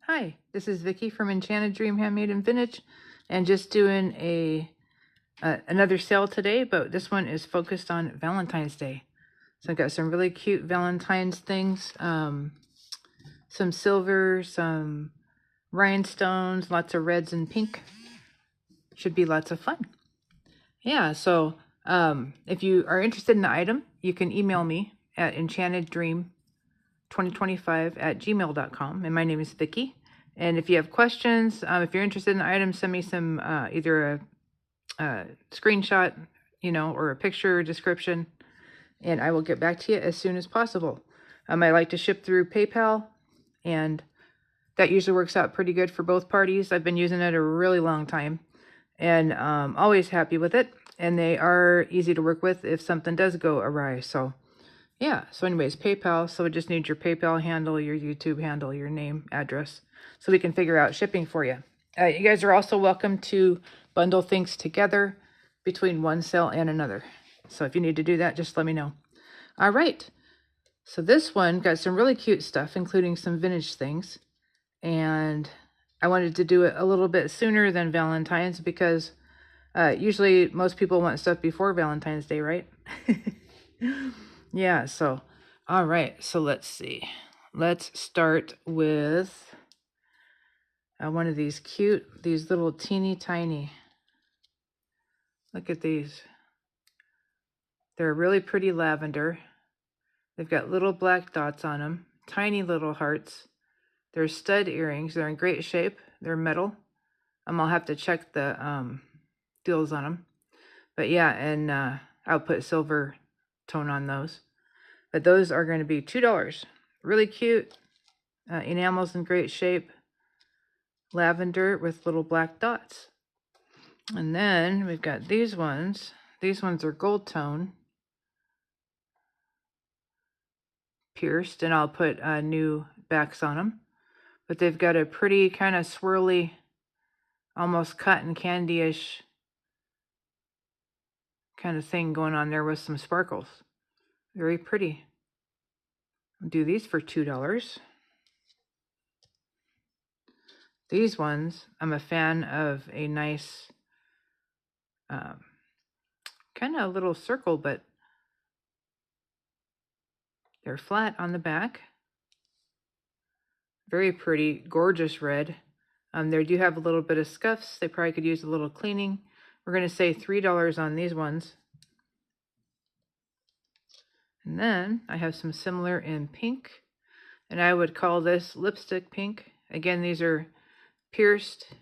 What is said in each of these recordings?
Hi, this is Vicki from Enchanted Dream Handmade and Vintage, and just doing another sale today, but this one is focused on Valentine's Day. So I've got some really cute Valentine's things, some silver, some rhinestones, lots of reds and pink. Should be lots of fun. Yeah, so if you are interested in the item, you can email me at enchantedDream2025@gmail.com, and my name is Vicki. And if you have questions, if you're interested in the item, send me some either a screenshot, or a picture description, and I will get back to you as soon as possible. I like to ship through PayPal, and that usually works out pretty good for both parties. I've been using it a really long time, and always happy with it. And they are easy to work with if something does go awry. So yeah, so anyways, PayPal. So we just need your PayPal handle, your YouTube handle, your name, address, so we can figure out shipping for you. You guys are also welcome to bundle things together between one sale and another. So if you need to do that, just let me know. All right. So this one got some really cute stuff, including some vintage things. And I wanted to do it a little bit sooner than Valentine's because usually most people want stuff before Valentine's Day, right? Yeah, so, all right, so let's see. Let's start with one of these these little teeny tiny. Look at these. They're really pretty lavender. They've got little black dots on them, tiny little hearts. They're stud earrings. They're in great shape. They're metal. I'll have to check the deals on them. But yeah, and I'll put silver tone on those. But those are going to be $2. Really cute. Enamel's in great shape. Lavender with little black dots. And then we've got these ones. These ones are gold tone. Pierced, and I'll put new backs on them. But they've got a pretty kind of swirly, almost cotton candy-ish kind of thing going on there with some sparkles. Very pretty. I'll do these for $2. These ones, I'm a fan of a nice kind of a little circle, but they're flat on the back. Very pretty, gorgeous red. They do have a little bit of scuffs. They probably could use a little cleaning. We're going to say $3 on these ones. And then I have some similar in pink, and I would call this lipstick pink. Again, these are pierced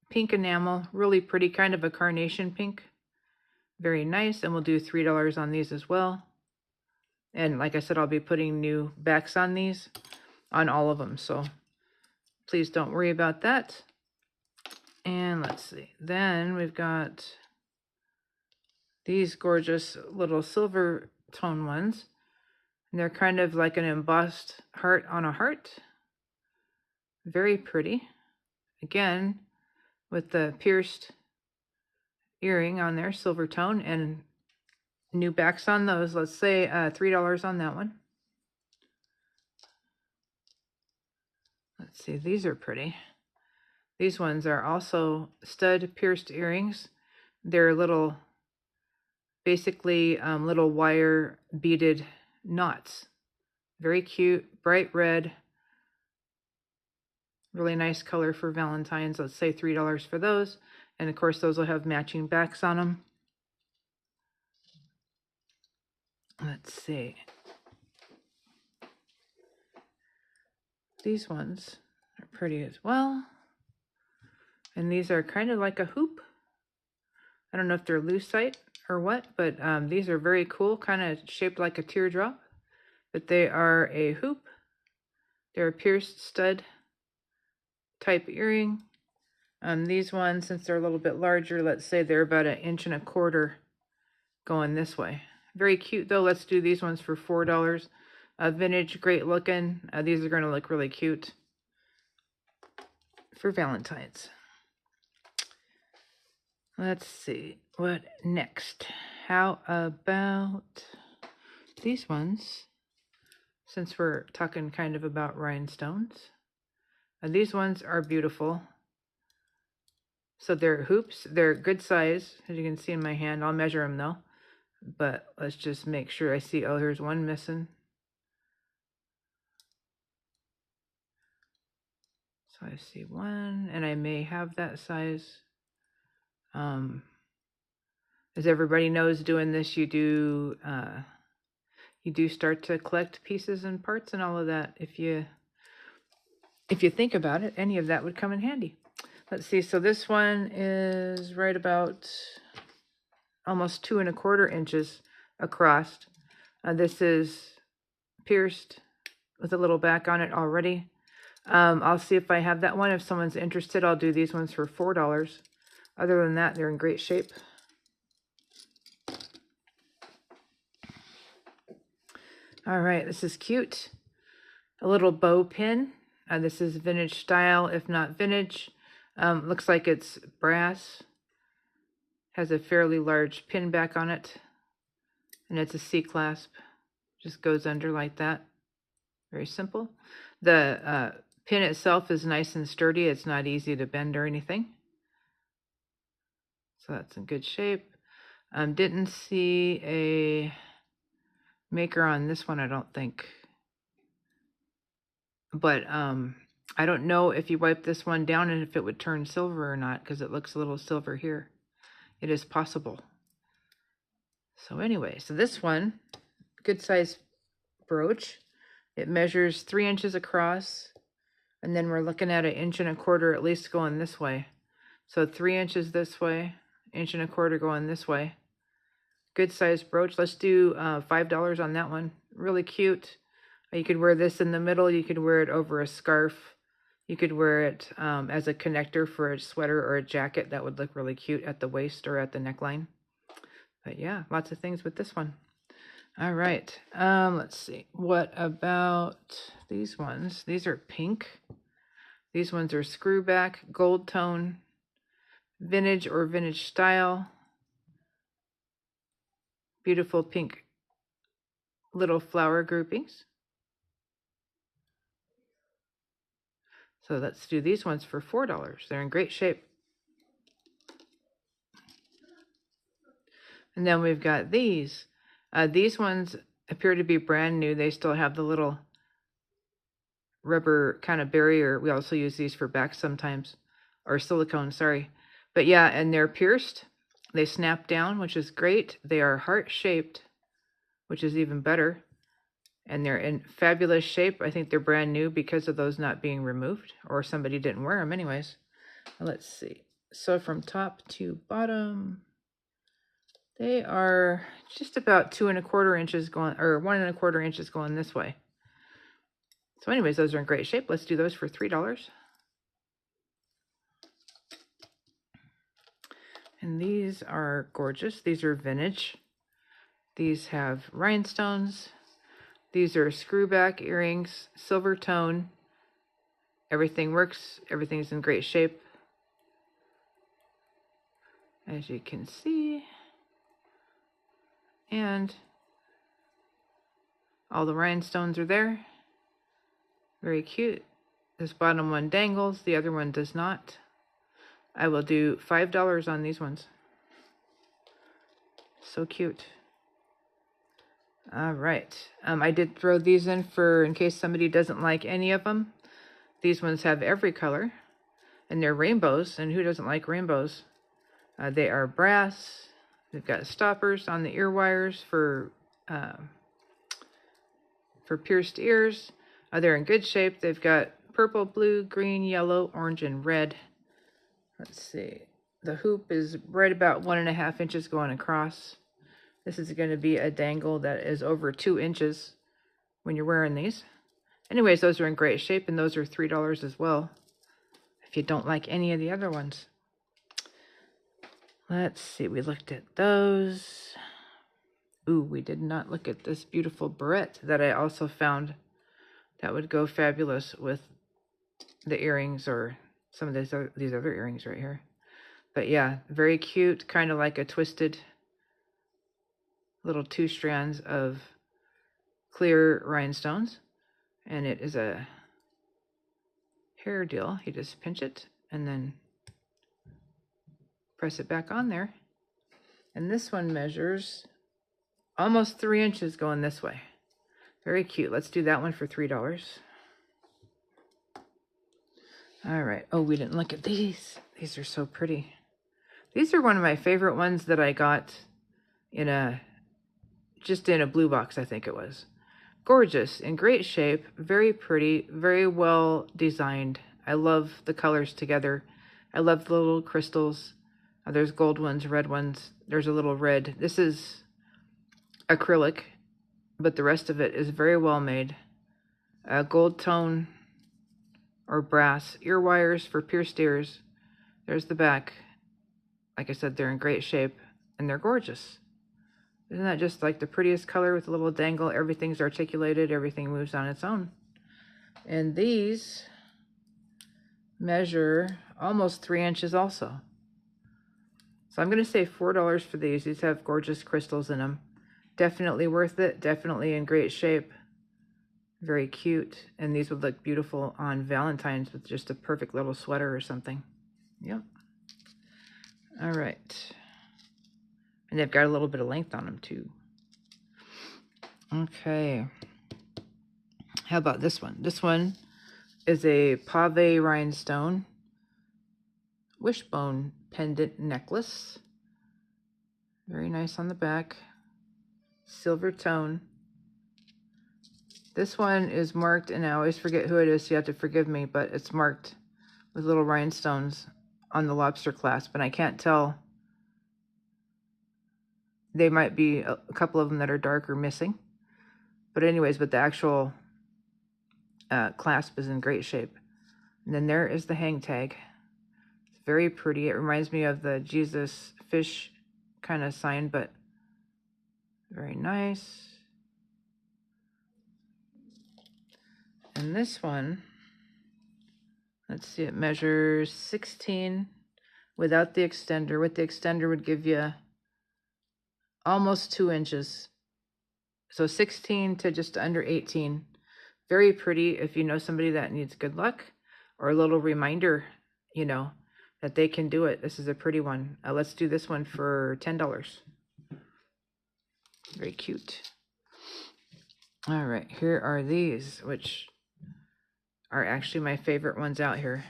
pink enamel, really pretty, kind of a carnation pink. Very nice, and we'll do $3 on these as well. And like I said, I'll be putting new backs on these, on all of them, so please don't worry about that. And let's see, then we've got these gorgeous little silver tone ones. And they're kind of like an embossed heart on a heart. Very pretty. Again, with the pierced earring on there, silver tone, and new backs on those. Let's say $3 on that one. Let's see, these are pretty. These ones are also stud pierced earrings. They're little, basically little wire beaded knots. Very cute, bright red. Really nice color for Valentine's. Let's say $3 for those. And of course, those will have matching backs on them. Let's see. These ones are pretty as well. And these are kind of like a hoop. I don't know if they're lucite or what, but these are very cool, kind of shaped like a teardrop. But they are a hoop. They're a pierced stud type earring. These ones, since they're a little bit larger, let's say they're about 1.25 inches going this way. Very cute though. Let's do these ones for $4. Vintage, great looking. These are going to look really cute for Valentine's. Let's see, what next? How about these ones? Since we're talking kind of about rhinestones. And these ones are beautiful. So they're hoops. They're good size, as you can see in my hand. I'll measure them though. But let's just make sure I see. Oh, here's one missing. So I see one, and I may have that size. As everybody knows, doing this, you do start to collect pieces and parts and all of that. If you think about it, any of that would come in handy. Let's see. So this one is right about almost 2 1/4 inches across. This is pierced with a little back on it already. I'll see if I have that one. If someone's interested, I'll do these ones for $4. Other than that, they're in great shape. All right, this is cute. A little bow pin. This is vintage style, if not vintage. Looks like it's brass. Has a fairly large pin back on it. And it's a C-clasp. Just goes under like that. Very simple. The pin itself is nice and sturdy. It's not easy to bend or anything. So that's in good shape. Didn't see a maker on this one, I don't think. But I don't know if you wipe this one down and if it would turn silver or not, because it looks a little silver here. It is possible. So anyway, so this one, good size brooch. It measures 3 inches across, and then we're looking at 1 1/4 inches at least going this way. So 3 inches this way, 1 1/4 inches going this way. Good size brooch. Let's do $5 on that one. Really cute. You could wear this in the middle. You could wear it over a scarf. You could wear it as a connector for a sweater or a jacket. That would look really cute at the waist or at the neckline. But yeah, lots of things with this one. All right. Let's see. What about these ones? These are pink. These ones are screwback, gold tone, vintage or vintage style. Beautiful pink little flower groupings. So let's do these ones for $4. They're in great shape. And then we've got these. These ones appear to be brand new. They still have the little rubber kind of barrier. We also use these for backs sometimes, or silicone, sorry. But yeah, and they're pierced. They snap down, which is great. They are heart-shaped, which is even better. And they're in fabulous shape. I think they're brand new because of those not being removed, or somebody didn't wear them anyways. Let's see. So from top to bottom, they are just about 2 1/4 inches going, or 1 1/4 inches going this way. So anyways, those are in great shape. Let's do those for $3. And these are gorgeous. These are vintage. These have rhinestones. These are screwback earrings, silver tone. Everything works. Everything's in great shape. As you can see. And all the rhinestones are there. Very cute. This bottom one dangles. The other one does not. I will do $5 on these ones. So cute. All right. I did throw these in case somebody doesn't like any of them. These ones have every color, and they're rainbows, and who doesn't like rainbows? They are brass. They've got stoppers on the ear wires for pierced ears. They're in good shape. They've got purple, blue, green, yellow, orange, and red. Let's see. The hoop is right about 1.5 inches going across. This is going to be a dangle that is over 2 inches when you're wearing these. Anyways, those are in great shape, and those are $3 as well, if you don't like any of the other ones. Let's see, we looked at those. Ooh, we did not look at this beautiful barrette that I also found that would go fabulous with the earrings or some of these other earrings right here. But yeah, very cute, kind of like a twisted little 2 strands of clear rhinestones. And it is a hair deal. You just pinch it and then press it back on there. And this one measures almost 3 inches going this way. Very cute. Let's do that one for $3. All right. Oh, we didn't look at these. These are so pretty. These are one of my favorite ones that I got in just in a blue box, I think it was. Gorgeous, in great shape, very pretty, very well designed. I love the colors together. I love the little crystals. There's gold ones, red ones. There's a little red. This is acrylic, but the rest of it is very well made. Gold tone or brass ear wires for pierced ears. There's the back. Like I said, they're in great shape and they're gorgeous. Isn't that just like the prettiest color with a little dangle? Everything's articulated, everything moves on its own. And these measure almost 3 inches also. So I'm going to say $4 for these. These have gorgeous crystals in them. Definitely worth it. Definitely in great shape. Very cute. And these would look beautiful on Valentine's with just a perfect little sweater or something. Yep. All right. And they've got a little bit of length on them too. Okay. How about this one? This one is a pave rhinestone wishbone pendant necklace. Very nice on the back. Silver tone. This one is marked, and I always forget who it is, so you have to forgive me, but it's marked with little rhinestones on the lobster clasp, and I can't tell. They might be a couple of them that are dark or missing. But anyways, but the actual clasp is in great shape. And then there is the hang tag. It's very pretty. It reminds me of the Jesus fish kind of sign, but very nice. And this one, let's see, it measures 16 without the extender. With the extender would give you almost 2 inches. So 16 to just under 18. Very pretty if you know somebody that needs good luck or a little reminder, you know, that they can do it. This is a pretty one. Let's do this one for $10. Very cute. All right, here are these, which are actually my favorite ones out here.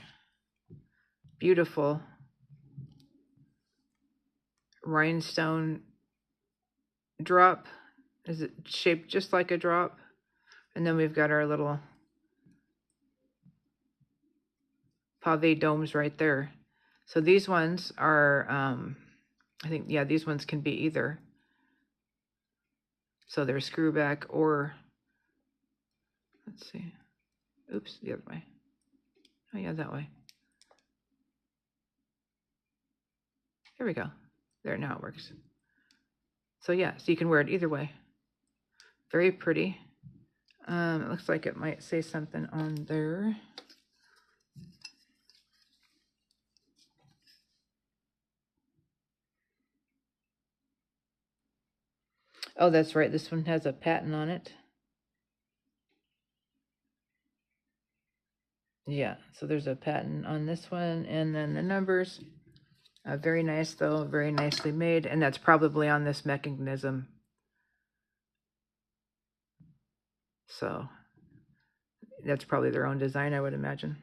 Beautiful rhinestone drop. Is it shaped just like a drop? And then we've got our little pave domes right there. So these ones are, I think, yeah, these ones can be either. So they're screw back or, let's see. Oops, the other way. Oh yeah, that way. There we go. There, now it works. So yeah, so you can wear it either way. Very pretty. It looks like it might say something on there. Oh, that's right. This one has a patent on it. Yeah, so there's a patent on this one, and then the numbers. Very nice, though. Very nicely made, and that's probably on this mechanism. So that's probably their own design, I would imagine.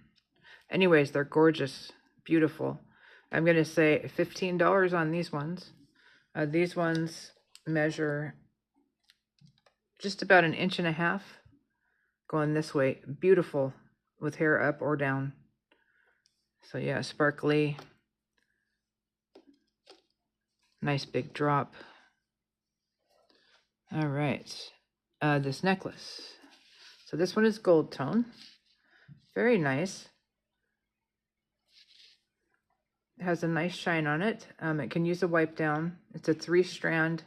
Anyways, they're gorgeous, beautiful. I'm going to say $15 on these ones. These ones measure just about 1.5 inches going this way. Beautiful with hair up or down. So yeah, sparkly. Nice big drop. All right. This necklace. So this one is gold tone. Very nice. It has a nice shine on it. It can use a wipe down. It's a 3-strand.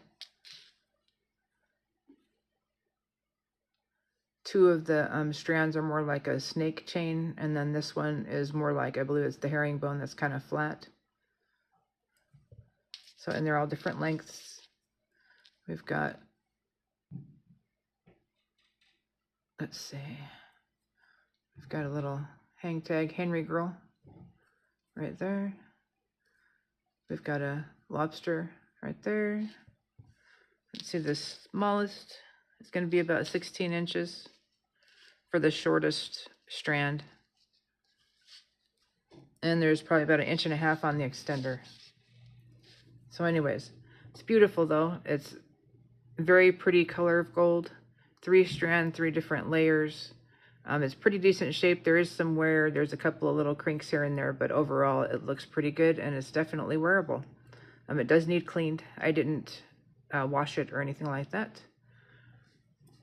2 of the strands are more like a snake chain, and then this one is more like, I believe it's the herringbone that's kind of flat. So, and they're all different lengths. We've got, let's see, we've got a little hang tag Henry Girl right there. We've got a lobster right there. Let's see, the smallest is going to be about 16 inches for the shortest strand. And there's probably about 1.5 inches on the extender. So anyways, it's beautiful though. It's very pretty color of gold. 3 strand, 3 different layers. It's pretty decent shape. There is some wear. There's a couple of little crinks here and there, but overall it looks pretty good and it's definitely wearable. It does need cleaned. I didn't wash it or anything like that.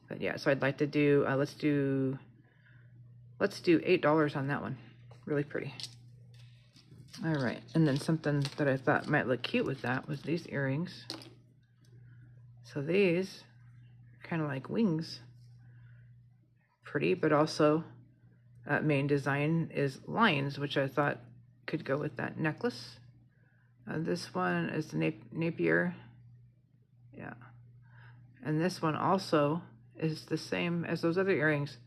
But yeah, so I'd like to do, let's do $8 on that one. Really pretty. All right, and then something that I thought might look cute with that was these earrings. So these are kind of like wings. Pretty, but also main design is lines, which I thought could go with that necklace. This one is the Napier. Yeah. And this one also is the same as those other earrings.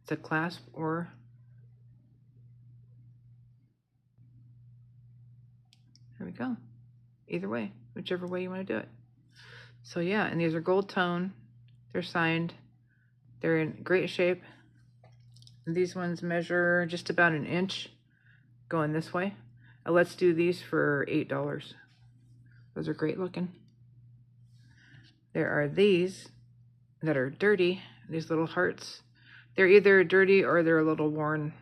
It's a clasp or there we go. Either way, whichever way you want to do it. So yeah, and these are gold tone. They're signed. They're in great shape. These ones measure just about 1 inch going this way. Let's do these for $8. Those are great looking. There are these that are dirty, these little hearts. They're either dirty or they're a little worn.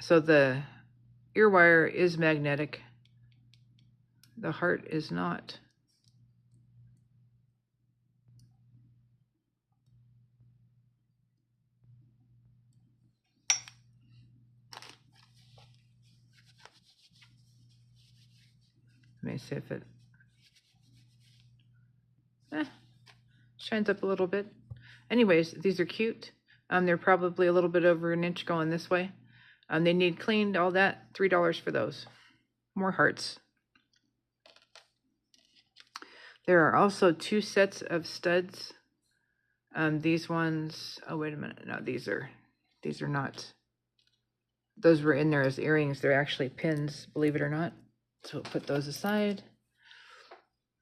So the ear wire is magnetic. The heart is not. Let me see if it shines up a little bit. Anyways, these are cute. They're probably a little bit over 1 inch going this way. They need cleaned, all that. $3 for those. More hearts. There are also 2 sets of studs. These ones, oh wait a minute, no, these are not. Those were in there as earrings. They're actually pins, believe it or not. So we'll put those aside.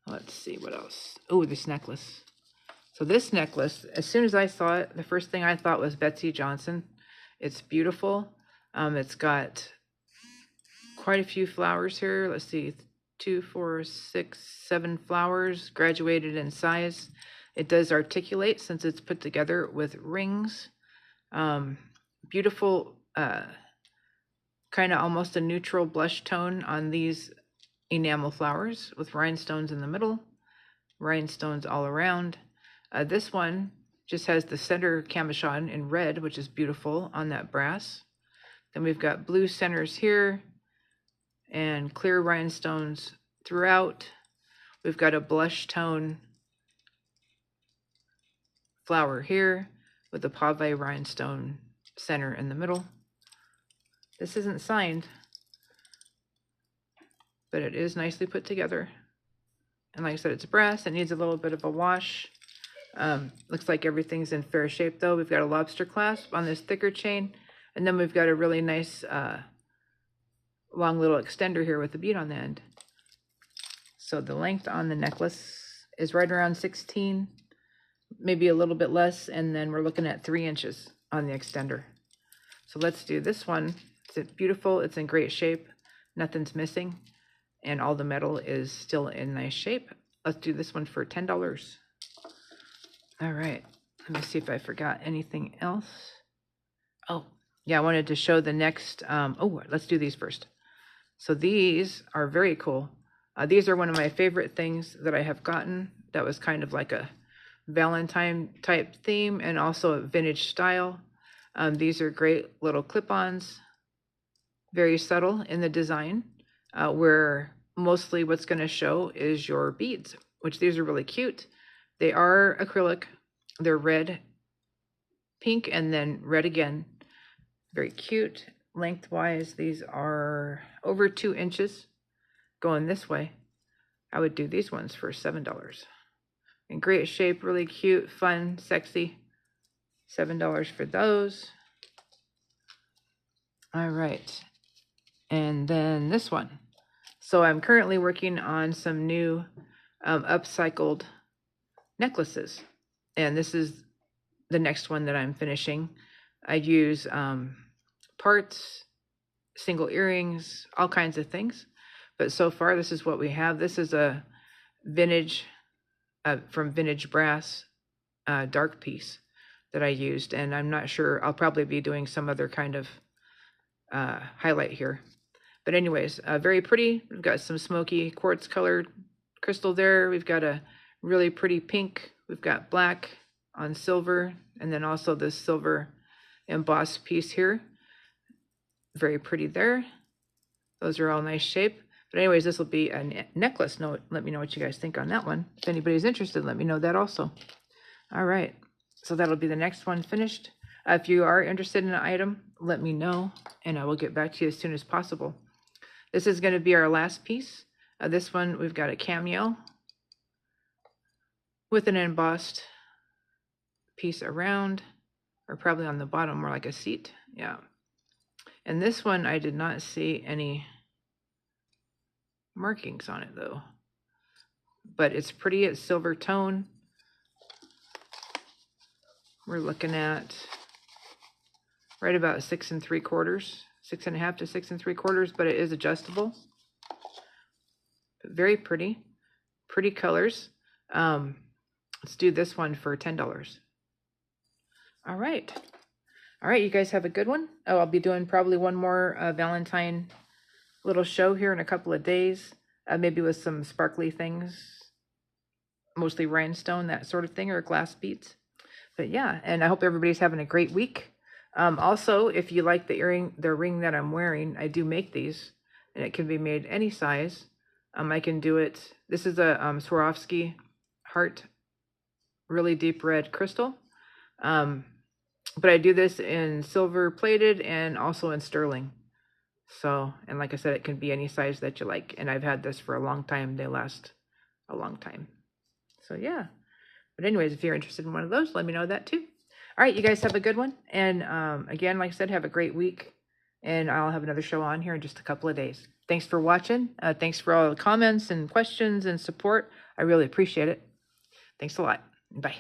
Let's see what else. Oh, this necklace. So this necklace, as soon as I saw it, the first thing I thought was Betsy Johnson. It's beautiful. It's got quite a few flowers here. Let's see, 2, 4, 6, 7 flowers, graduated in size. It does articulate since it's put together with rings. Beautiful, kind of almost a neutral blush tone on these enamel flowers with rhinestones in the middle, rhinestones all around. This one just has the center cabochon in red, which is beautiful on that brass. Then we've got blue centers here and clear rhinestones throughout. We've got a blush tone flower here with a pave rhinestone center in the middle. This isn't signed, but it is nicely put together. And like I said, it's brass. It needs a little bit of a wash. Looks like everything's in fair shape though. We've got a lobster clasp on this thicker chain. And then we've got a really nice long little extender here with a bead on the end. So the length on the necklace is right around 16, maybe a little bit less. And then we're looking at 3 inches on the extender. So let's do this one. It's beautiful. It's in great shape. Nothing's missing. And all the metal is still in nice shape. Let's do this one for $10. All right. Let me see if I forgot anything else. Oh, yeah, I wanted to show the next. Let's do these first. So these are very cool. These are one of my favorite things that I have gotten. That was kind of like a Valentine type theme and also a vintage style. These are great little clip-ons. Very subtle in the design. Where mostly what's going to show is your beads, which these are really cute. They are acrylic. They're red, pink, and then red again. Very cute. Lengthwise, these are over 2 inches going this way. I would do these ones for $7. in great shape, really cute, fun, sexy. $7 for those. All right. And then this one. So I'm currently working on some new upcycled necklaces. And this is the next one that I'm finishing. I use parts, single earrings, all kinds of things. But so far, this is what we have. This is a vintage, from Vintage Brass, dark piece that I used. And I'm not sure, I'll probably be doing some other kind of highlight here. But anyways, very pretty. We've got some smoky quartz colored crystal there. We've got a really pretty pink. We've got black on silver, and then also this silver embossed piece here. Very pretty there. Those are all nice shape. But anyways, this will be a necklace. Let me know what you guys think on that one. If anybody's interested, let me know that also. All right, so that'll be the next one finished. If you are interested in an item, let me know, and I will get back to you as soon as possible. This is going to be our last piece. This one, we've got a cameo with an embossed piece around, or probably on the bottom, more like a seat. Yeah. And this one, I did not see any markings on it though. But it's pretty, it's silver tone. We're looking at right about 6 3/4, 6.5 to 6 3/4, but it is adjustable. Very pretty, pretty colors. Let's do this one for $10. All right. All right, you guys have a good one. Oh, I'll be doing probably one more Valentine little show here in a couple of days, maybe with some sparkly things, mostly rhinestone, that sort of thing, or glass beads. But yeah, and I hope everybody's having a great week. Also, if you like the ring that I'm wearing, I do make these, and it can be made any size. I can do it. This is a Swarovski heart, really deep red crystal. But I do this in silver plated and also in sterling. So, and like I said, it can be any size that you like. And I've had this for a long time. They last a long time. So yeah. But anyways, if you're interested in one of those, let me know that too. All right, you guys have a good one. And again, like I said, have a great week. And I'll have another show on here in just a couple of days. Thanks for watching. Thanks for all the comments and questions and support. I really appreciate it. Thanks a lot. Bye.